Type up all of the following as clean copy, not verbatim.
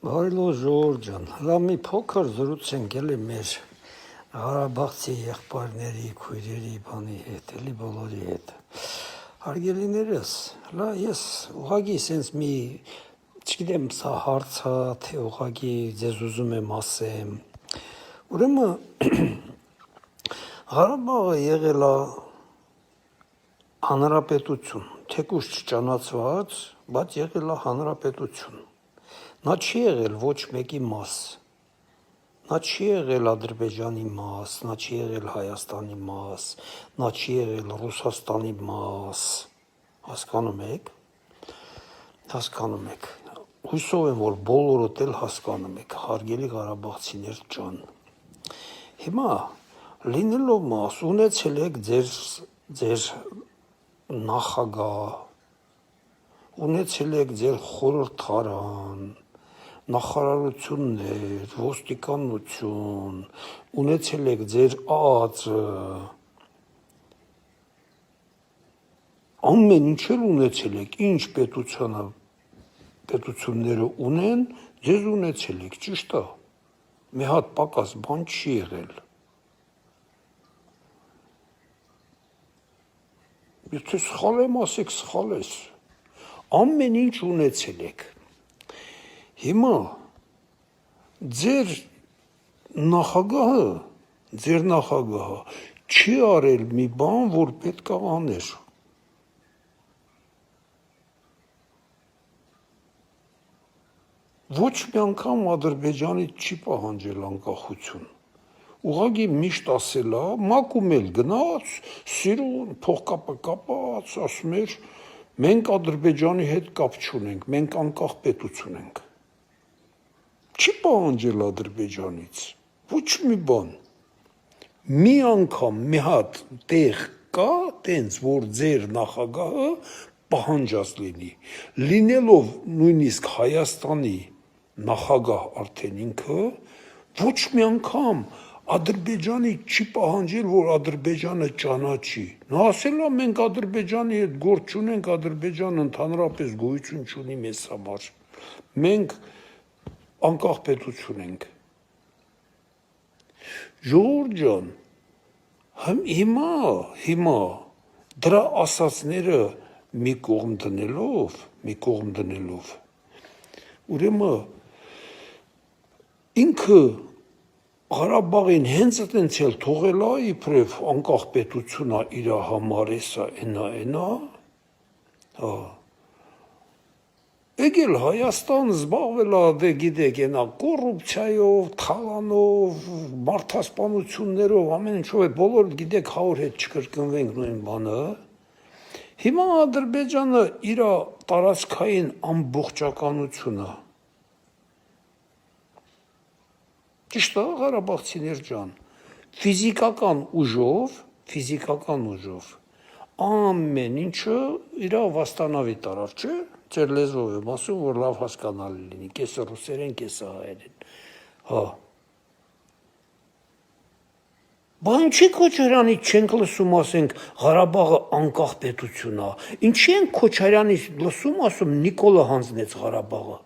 Բարելո Ժորժ ջան, հլա մի փոքր զրուցենք էլի մեր Ղարաբաղցի եղբայրների, քույրերի, բանի հետ, էլի բոլորի հետ։ Հարգելիներս, հլա ես ուղղակի սենց մի, չգիտեմ, սա հարց է, թե ուղղակի ձեզ ուզում եմ ասեմ։ Ուրեմն Ղարաբաղը եղել է հանրապետություն, թեկուզ չճանաչված, բայց եղել է հանրապետություն։ Նա չի եղել ոչ մեկի մաս, նա չի եղել Ադրբեջանի մաս, նա չի եղել Հայաստանի մաս, նա չի եղել Ռուսաստանի մաս, հասկանում եք, հույսով եմ, որ բոլորդ էլ հասկանում եք, հարգելի Ղարաբաղցիներ ջան, հիմա լինելով մաս, ունեցել եք ձեր նախագահ, ունեցել եք ձեր խորհրդարան, նախարարություններ, ոստիկանություն, ունեցել եք ձեր ԱԱԾ, ամեն ինչ էլ ունեցել եք, ինչ պետությունները ունեն, ձեզ ունեցել եք, ճիշտ է, մի հատ պակաս բան չի եղել։ Եթե սխալ եմ ասեք, սխալ ես, ամեն ինչ ունեցել եք։ Հիմա ձեր նախագահը չի արել մի բան, որ պետք է աներ։ Ոչ մի անգամ Ադրբեջանից չի պահանջել անկախություն։ Ուղղակի միշտ ասել է, մակում էլ գնաց, սիրուն, փողկապը կապած, ասում էր, մենք Ադրբեջանի հետ կապ չունենք, մենք անկախ պետություն ենք։ Չի պահանջել Ադրբեջանից, ոչ մի բան։ Մի անգամ մի հատ տեղ կա, տենց որ ձեր նախագահը պահանջած լինի, լինելով նույնիսկ Հայաստանի նախագահ արդեն ինքը, ոչ մի անգամ Ադրբեջանի չի պահանջել, որ Ադրբեջանը ճանաչի։ Նա ասել է, մենք Ադրբեջանի հետ գործ չունենք, Ադրբեջանը ընդհանրապես գոյություն չունի մեզ համար։ Մենք անկախ պետություն ենք։ Ժողովուրդ ջան, հիմա դրա ասածները մի կողմ դնելով, ուրեմն ինքը Ղարաբաղին հենց այտենց էլ թողել է իբրև անկախ պետություն է իր համար, էսա, էնա, եկել Հայաստան զբաղվել է, դե գիտեք, էնա կոռուպցիայով, թալանով, մարդասպանություններով, ամեն ինչով է, բոլոր գիտեք, 100 հետ չկրկնվենք նույն բանը։ Հիմա Ադրբեջանը իր տարածքային ամբողջականությունը, ճիշտ է, Ղարաբաղցիներ ջան, ֆիզիկական ուժով, ամեն ինչը իր վաստանավի տարավ, չէ՞, ձեր լեզվով եմ ասում, որ լավ հասկանալի լինի, կեսը ռուսերեն, կեսը հայերեն, հա։ Բան չի Քոչարյանից չենք լսում, ասենք, Ղարաբաղը անկախ պետություն է, ինչի ենք Քոչարյանից լսում, ասում, Նիկոլը հանձնեց Ղարաբաղը։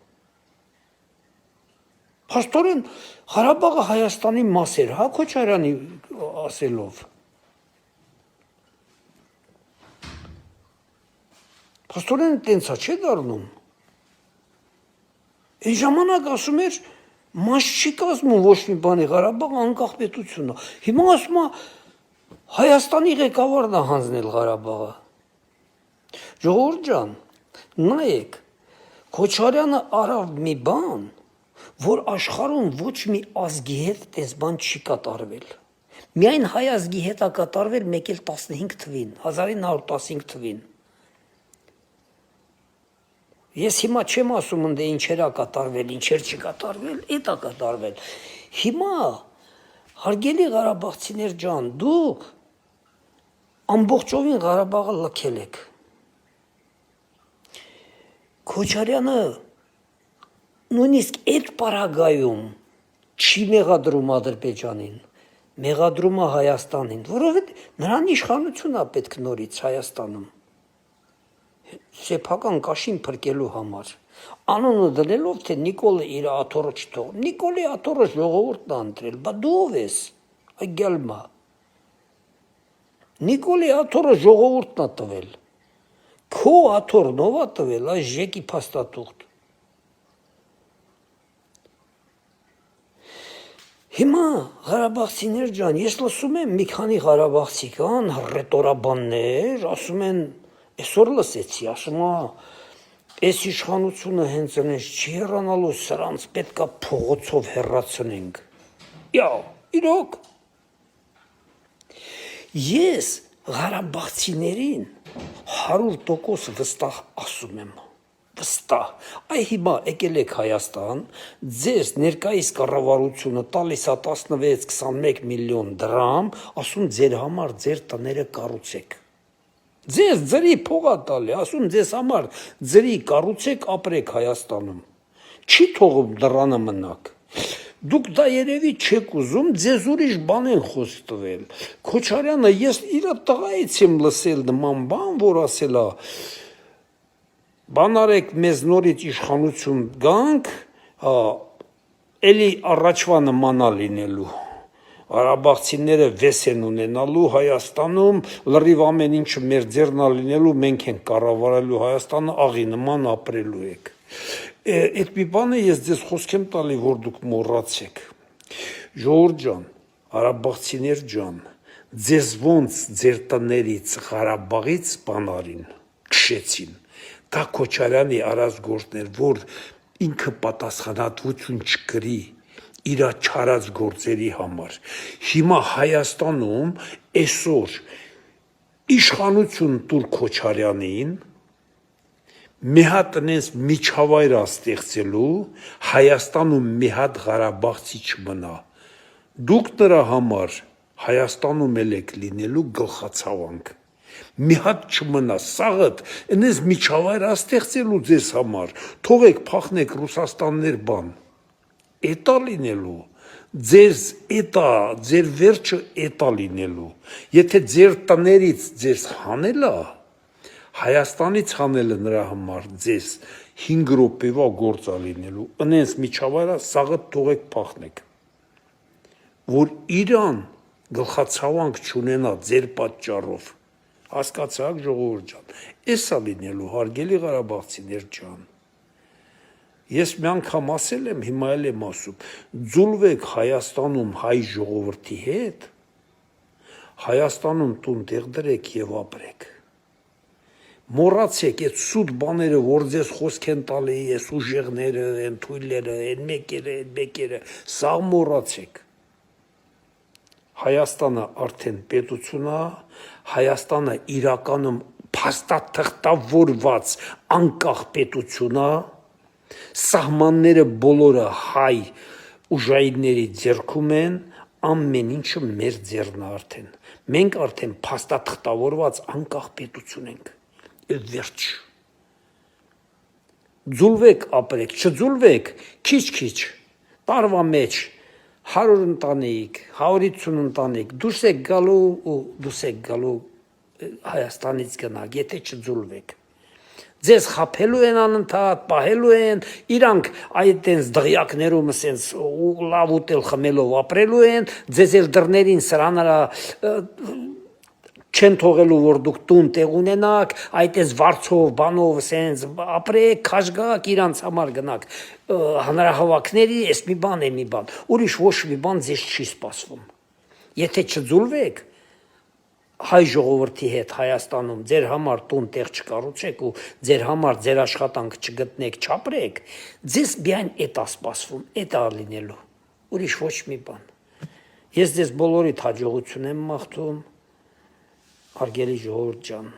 Փաստորեն Ղարաբաղը Հայաստանի մաս էր, հա, Քոչարյանի ասելով։ Փաստորեն տենց է, չէ՞ դառնում։ Այն ժամանակ ասում էր, մաս չի կազմում ոչ մի բանի, Ղարաբաղը անկախ պետություն է։ Հիմա ասում է, Հայաստանի ղեկավարն է հանձնել Ղարաբաղը։ Ժողովուրդ ջան, նայեք, Քոչարյանը արավ մի բան, որ աշխարհում ոչ մի ազգի հետ տես բան չի կատարվել։ Միայն հայ ազգի հետ է կատարվել 1.15 թվին, 1915 թվին։ Ես հիմա չեմ ասում ընդ ինչեր է կատարվել, ինչեր չի կատարվել, էդ է կատարվել։ Հիմա, հարգելի Ղարաբաղցիներ ջան, դուք ամբողջովին Ղարաբաղը լքել եք։ Քոչարյանը նույնիսկ այդ պարագայում չի մեղադրում Ադրբեջանին, մեղադրում է Հայաստանին, որովհետև նրան իշխանություն է պետք նորից Հայաստանում։ Սեփական կաշին փրկելու համար։ Անունը դնելով, թե Նիկոլը իր աթոռը չթող։ Նիկոլի աթոռը ժողովուրդն ընտրել, բա դու ով ես, այգալմա։ Նիկոլի աթոռը ժողովուրդն է տվել։ Քո աթոռն ով է տվել, այս ժեկի փաստաթուղթ։ Հիմա Ղարաբաղցիներ ջան, ես լսում եմ մի քանի ղարաբաղցի կան, ռետորաբաններ, ասում են, այսօր լսեցի, ասում է, այս իշխանությունը հենց այնպես չի հեռանալու, սրանց պետքա փողոցով հեռացնենք։ Իրոք։ Ես Ղարաբաղցիներին 100% վստահ ասում եմ։ Վստահ։ Այ հիմա եկել եք Հայաստան, ձեզ ներկայիս կառավարությունը տալիս է 16-21 միլիոն դրամ, ասում ձեր համար ձեր տները կառուցեք։ Ձեզ ձրի փող է տալի, ասում ձեզ համար ձրի կառուցեք, ապրեք Հայաստանում։ Չի թողում դռանը մնաք։ Դուք դա երևի չեք ուզում, ձեզ ուրիշ բան են խոսք տվել։ Քոչարյանը ես իր տղայից եմ լսել նման բան, որ ասել է բան արեք մեզ նորից իշխանություն գանք, էլի առաջվա նմանա լինելու։ Ղարաբաղցիները վես են ունենալու Հայաստանում, լրիվ ամեն ինչը մեր ձեռնա լինելու, մենք ենք կառավարելու Հայաստանը, աղի նման ապրելու եք։ Այդ մի բանը ես ձեզ խոսք եմ տալի, որ դուք մոռացեք։ Ժողովուրդ ջան, ղարաբաղցիներ ջան, ձեզ ոնց ձեր տներից Ղարաբաղից բանարին քշեցին։ Դա Քոչարյանի արած գործներ, որ ինքը պատասխանատվություն չկրի իր չարած գործերի համար։ Հիմա Հայաստանում այսօր իշխանություն տուր Քոչարյանին, մի հատ այնպես միջավայր ստեղծելու, Հայաստանում մի հատ Ղարաբաղցի չմնա։ Դուք նրա համար Հայաստանում եք լինելու գլխացավանք։ Մի հատ չմնա, սաղդ այնպես միջավայր ստեղծելու ձեզ համար, թողեք փախնեք Ռուսաստաններ բան։ Էտա լինելու։ Ձեր վերջը էտա լինելու։ Եթե ձեր տներից ձեզ հանելա, Հայաստանից հանելը նրա համար ձեզ 5 րոպեվա գործ է լինելու, այնպես միջավայրը սաղը թողեք փախնեք, որ Իրան գլխացավանք չունենա ձեր պատճառով, հասկացաք ժողովուրդ ջան, էս է լինելու հարգելի ղարաբաղցիներ ջան, ես մի անգամ ասել եմ, հիմա էլ եմ ասում, ձուլվեք Հայաստանում հայ ժողովրդի հետ, Հայաստանում տուն տեղ դրեք եւ ապրեք։ Մոռացեք այդ սուտ բաները, որ ձեզ խոսք են տալի, այս ուժեղները, այն թույլերը, այն մեկերը, սա մոռացեք։ Հայաստանը արդեն պետություն է, Հայաստանը իրականում փաստաթղթավորված անկախ պետություն է, սահմանները բոլորը հայ ուժայինների ձեռքում են, ամեն ինչը մեր ձեռն է արդեն։ Մենք արդեն փաստաթղթավորված անկախ պետություն ենք։ Վերջ։ Ձուլվեք ապրեք, չձուլվեք, քիչ, տարվա մեջ 100 ընտանիք, 150 ընտանիք, դուրս եք գալու Հայաստանից գնաք, եթե չձուլվեք։ Ձեզ խափելու են անընդհատ, պահելու են, իրանք այդտենց դղյակներում ասենց լավ ուտել խմելով ապրելու են, ձեզ էլ դռներին սրանարա չեն թողելու, որ դուք տուն տեղ ունենաք, այդպես վարձով, բանով, սենց ապրեք, քաշգակ, իրանց համար գնաք, հանրահավաքների, էս մի բան, ուրիշ ոչ մի բան ձեզ չի սպասվում։ Եթե չձուլվեք, հայ ժողովրդի հետ Հայաստանում ձեր համար տուն տեղ չկառուցեք ու ձեր համար ձեր աշխատանք չգտնեք, չապրեք, ձեզ միայն էդ է սպասվում, էդ է լինելու, ուրիշ ոչ մի բան։ Ես ձեզ բոլորիդ հաջողություն եմ մաղթում, հարգելի ժողովուրդ ջան։